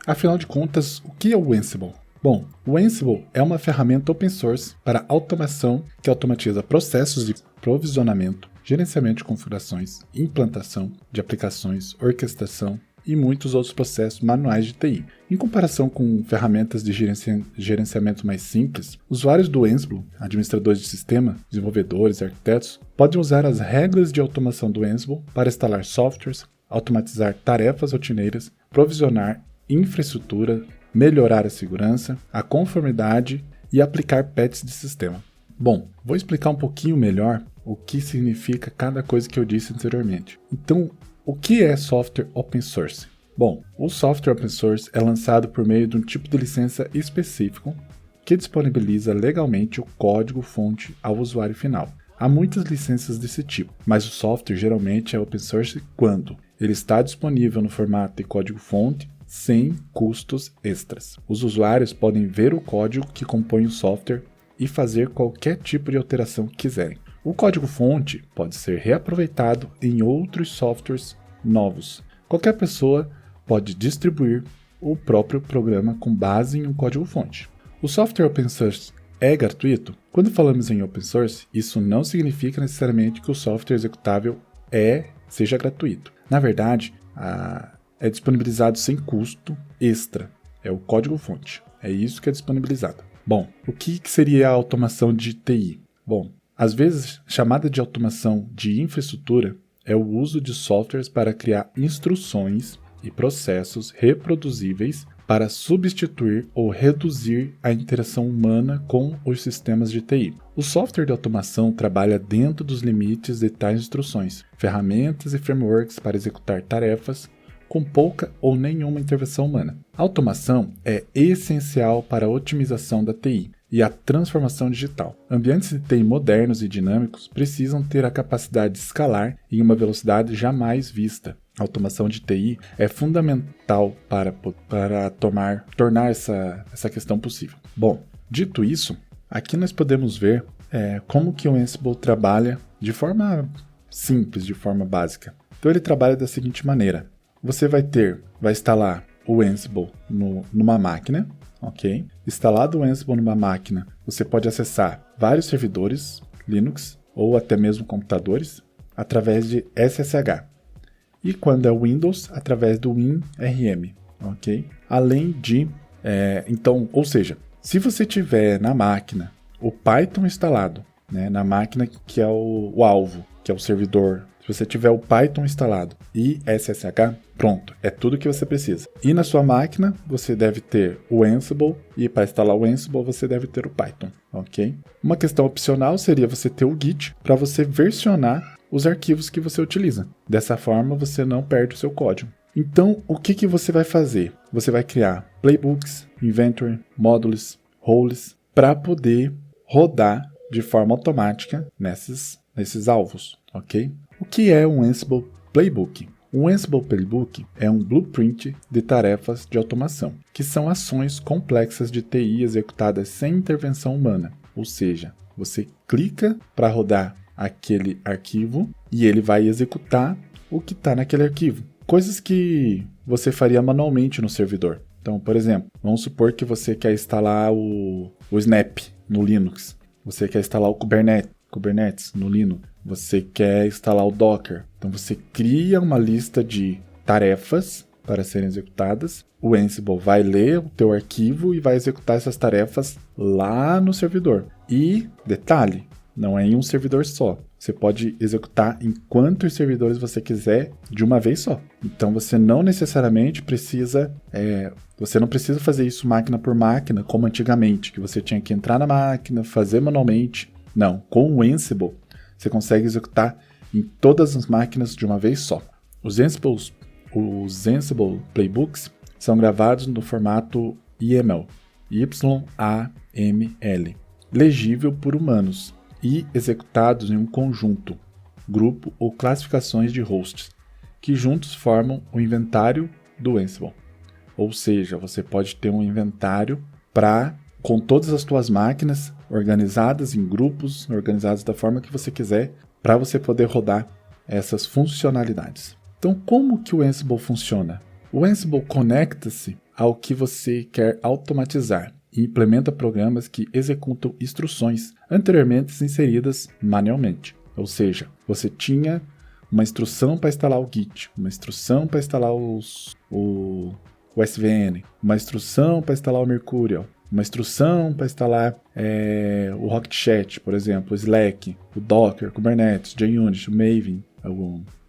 Afinal de contas, o que é o Ansible? Bom, o Ansible é uma ferramenta open source para automação que automatiza processos de provisionamento, gerenciamento de configurações, implantação de aplicações, orquestração e muitos outros processos manuais de TI. Em comparação com ferramentas de gerenciamento mais simples, usuários do Ansible, administradores de sistema, desenvolvedores e arquitetos, podem usar as regras de automação do Ansible para instalar softwares, automatizar tarefas rotineiras, provisionar infraestrutura, melhorar a segurança, a conformidade e aplicar patches de sistema. Bom, vou explicar um pouquinho melhor o que significa cada coisa que eu disse anteriormente. Então, o que é software open source? Bom, o software open source é lançado por meio de um tipo de licença específico que disponibiliza legalmente o código-fonte ao usuário final. Há muitas licenças desse tipo, mas o software geralmente é open source quando ele está disponível no formato de código-fonte sem custos extras. Os usuários podem ver o código que compõe o software e fazer qualquer tipo de alteração que quiserem. O código-fonte pode ser reaproveitado em outros softwares novos. Qualquer pessoa pode distribuir o próprio programa com base em um código-fonte. O software open source é gratuito? Quando falamos em open source, isso não significa necessariamente que o software executável seja gratuito. Na verdade, é disponibilizado sem custo extra. É o código-fonte. É isso que é disponibilizado. Bom, o que seria a automação de TI? Bom, às vezes, chamada de automação de infraestrutura é o uso de softwares para criar instruções e processos reproduzíveis para substituir ou reduzir a interação humana com os sistemas de TI. O software de automação trabalha dentro dos limites de tais instruções, ferramentas e frameworks para executar tarefas com pouca ou nenhuma intervenção humana. A automação é essencial para a otimização da TI e a transformação digital. Ambientes de TI modernos e dinâmicos precisam ter a capacidade de escalar em uma velocidade jamais vista. A automação de TI é fundamental para tornar essa questão possível. Bom, dito isso, aqui nós podemos ver como que o Ansible trabalha de forma simples, de forma básica. Então ele trabalha da seguinte maneira. Você vai instalar o Ansible numa máquina, ok? Instalado o Ansible numa máquina, você pode acessar vários servidores Linux ou até mesmo computadores através de SSH. E quando é Windows, através do WinRM, ok? Além de, ou seja, se você tiver na máquina o Python instalado, né, na máquina que é o alvo, que é o servidor, se você tiver o Python instalado e SSH, pronto, é tudo que você precisa. E na sua máquina, você deve ter o Ansible, e para instalar o Ansible, você deve ter o Python, ok? Uma questão opcional seria você ter o Git para você versionar os arquivos que você utiliza. Dessa forma, você não perde o seu código. Então, o que você vai fazer? Você vai criar playbooks, inventory, módulos, roles, para poder rodar de forma automática nesses alvos, ok? O que é um Ansible Playbook? Um Ansible Playbook é um blueprint de tarefas de automação, que são ações complexas de TI executadas sem intervenção humana. Ou seja, você clica para rodar aquele arquivo e ele vai executar o que está naquele arquivo. Coisas que você faria manualmente no servidor. Então, por exemplo, vamos supor que você quer instalar o Snap no Linux. Você quer instalar o Kubernetes no Linux. Você quer instalar o Docker. Então você cria uma lista de tarefas para serem executadas. O Ansible vai ler o teu arquivo e vai executar essas tarefas lá no servidor. E, detalhe, não é em um servidor só. Você pode executar em quantos servidores você quiser de uma vez só. Então você não necessariamente precisa... você não precisa fazer isso máquina por máquina, como antigamente, que você tinha que entrar na máquina, fazer manualmente. Não, com o Ansible, você consegue executar em todas as máquinas de uma vez só. Os Ansible Playbooks são gravados no formato YAML, YAML, legível por humanos, e executados em um conjunto, grupo ou classificações de hosts, que juntos formam o inventário do Ansible. Ou seja, você pode ter um inventário com todas as suas máquinas organizadas em grupos, organizadas da forma que você quiser, para você poder rodar essas funcionalidades. Então, como que o Ansible funciona? O Ansible conecta-se ao que você quer automatizar e implementa programas que executam instruções anteriormente inseridas manualmente. Ou seja, você tinha uma instrução para instalar o Git, uma instrução para instalar o SVN, uma instrução para instalar o Mercurial, uma instrução para instalar o Rocket Chat, por exemplo, o Slack, o Docker, Kubernetes, JUnit, o Maven.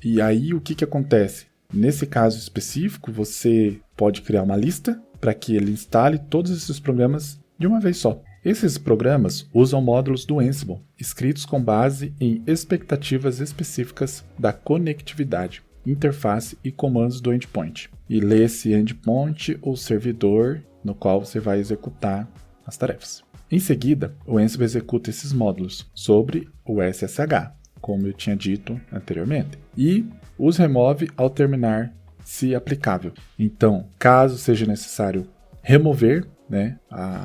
E aí o que acontece? Nesse caso específico, você pode criar uma lista para que ele instale todos esses programas de uma vez só. Esses programas usam módulos do Ansible, escritos com base em expectativas específicas da conectividade, interface e comandos do endpoint. E lê esse endpoint ou servidor no qual você vai executar as tarefas. Em seguida, o Ansible executa esses módulos sobre o SSH, como eu tinha dito anteriormente, e os remove ao terminar, se aplicável. Então, caso seja necessário remover,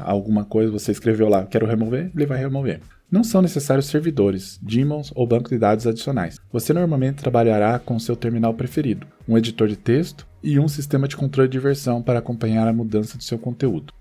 alguma coisa, você escreveu lá, quero remover, ele vai remover. Não são necessários servidores, daemons ou banco de dados adicionais. Você normalmente trabalhará com seu terminal preferido, um editor de texto e um sistema de controle de versão para acompanhar a mudança do seu conteúdo.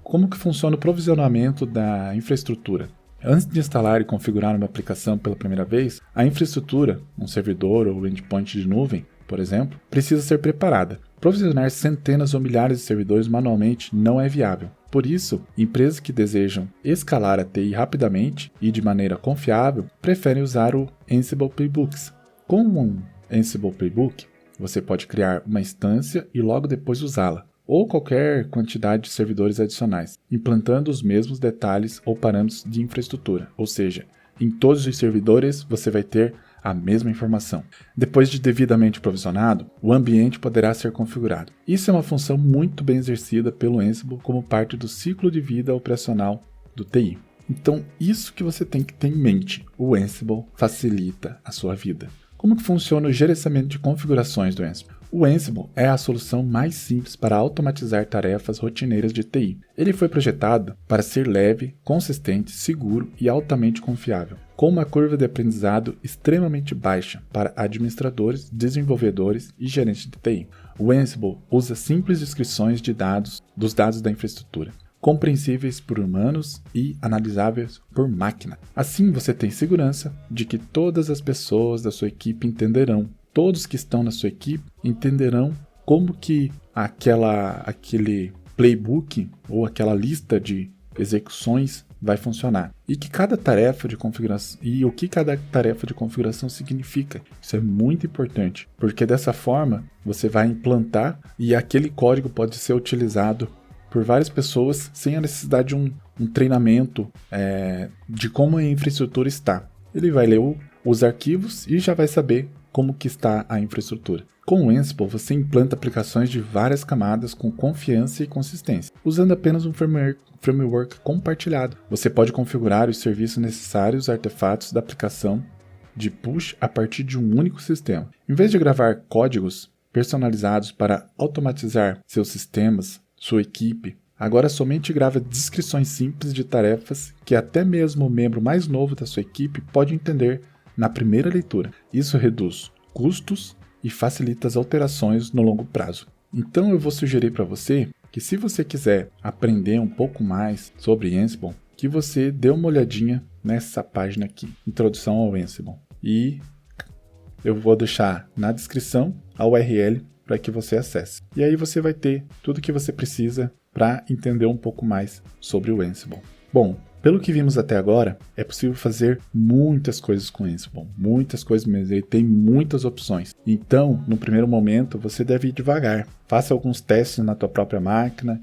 Como que funciona o provisionamento da infraestrutura? Antes de instalar e configurar uma aplicação pela primeira vez, a infraestrutura, um servidor ou endpoint de nuvem, por exemplo, precisa ser preparada. Provisionar centenas ou milhares de servidores manualmente não é viável. Por isso, empresas que desejam escalar a TI rapidamente e de maneira confiável preferem usar o Ansible Playbooks. Com um Ansible Playbook, você pode criar uma instância e logo depois usá-la, ou qualquer quantidade de servidores adicionais, implantando os mesmos detalhes ou parâmetros de infraestrutura, ou seja, em todos os servidores você vai ter a mesma informação. Depois de devidamente provisionado, o ambiente poderá ser configurado. Isso é uma função muito bem exercida pelo Ansible como parte do ciclo de vida operacional do TI. Então, isso que você tem que ter em mente. O Ansible facilita a sua vida. Como que funciona o gerenciamento de configurações do Ansible? O Ansible é a solução mais simples para automatizar tarefas rotineiras de TI. Ele foi projetado para ser leve, consistente, seguro e altamente confiável, com uma curva de aprendizado extremamente baixa para administradores, desenvolvedores e gerentes de TI. O Ansible usa simples descrições de dos dados da infraestrutura, compreensíveis por humanos e analisáveis por máquina. Assim você tem segurança de que todas as pessoas da sua equipe entenderão. Todos que estão na sua equipe entenderão como que aquele playbook ou aquela lista de execuções vai funcionar. E que cada tarefa de configuração e o que cada tarefa de configuração significa. Isso é muito importante, porque dessa forma você vai implantar e aquele código pode ser utilizado por várias pessoas sem a necessidade de um treinamento de como a infraestrutura está. Ele vai ler os arquivos e já vai saber como que está a infraestrutura. Com o Ansible, você implanta aplicações de várias camadas com confiança e consistência, usando apenas um framework compartilhado. Você pode configurar os serviços necessários, artefatos da aplicação de push a partir de um único sistema. Em vez de gravar códigos personalizados para automatizar seus sistemas, sua equipe, agora somente grava descrições simples de tarefas que até mesmo o membro mais novo da sua equipe pode entender na primeira leitura. Isso reduz custos e facilita as alterações no longo prazo. Então eu vou sugerir para você que, se você quiser aprender um pouco mais sobre Ansible, que você dê uma olhadinha nessa página aqui, Introdução ao Ansible. E eu vou deixar na descrição a URL para que você acesse. E aí você vai ter tudo que você precisa para entender um pouco mais sobre o Ansible. Bom, pelo que vimos até agora, é possível fazer muitas coisas com Ansible, muitas coisas mesmo, ele tem muitas opções. Então, no primeiro momento, você deve ir devagar. Faça alguns testes na tua própria máquina,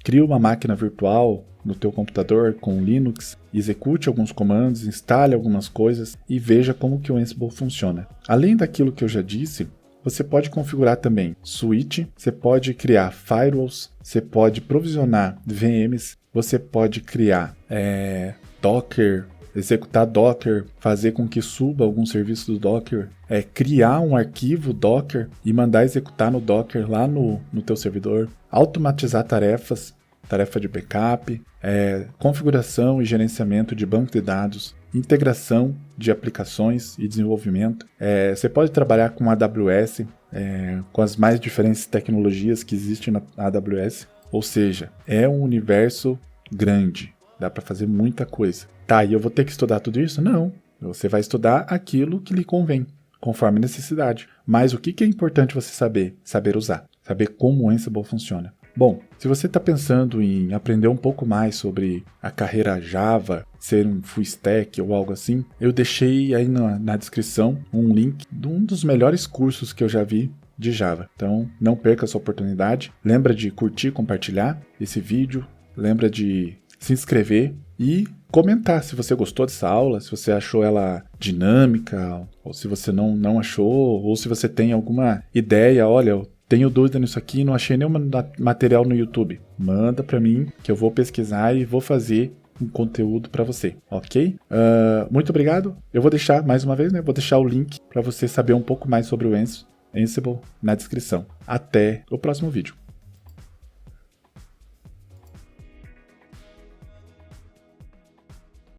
crie uma máquina virtual no teu computador com Linux, execute alguns comandos, instale algumas coisas e veja como que o Ansible funciona. Além daquilo que eu já disse, você pode configurar também switch, você pode criar firewalls, você pode provisionar VMs, você pode criar Docker, executar Docker, fazer com que suba algum serviço do Docker, criar um arquivo Docker e mandar executar no Docker lá no teu servidor, automatizar tarefas, tarefa de backup, configuração e gerenciamento de banco de dados, integração de aplicações e desenvolvimento. Você pode trabalhar com AWS, com as mais diferentes tecnologias que existem na AWS, ou seja, é um universo grande, dá para fazer muita coisa. Tá, e eu vou ter que estudar tudo isso? Não, você vai estudar aquilo que lhe convém, conforme necessidade. Mas o que é importante você saber? Saber usar, saber como o Ansible funciona. Bom, se você está pensando em aprender um pouco mais sobre a carreira Java, ser um full stack ou algo assim, eu deixei aí na descrição um link de um dos melhores cursos que eu já vi de Java. Então, não perca essa oportunidade. Lembra de curtir, compartilhar esse vídeo. Lembra de se inscrever e comentar se você gostou dessa aula, se você achou ela dinâmica, ou se você não achou, ou se você tem alguma ideia, olha, eu tenho dúvida nisso aqui, não achei nenhum material no YouTube. Manda para mim que eu vou pesquisar e vou fazer um conteúdo para você, ok? Muito obrigado. Eu vou deixar, mais uma vez, vou deixar o link para você saber um pouco mais sobre o Ansible na descrição. Até o próximo vídeo.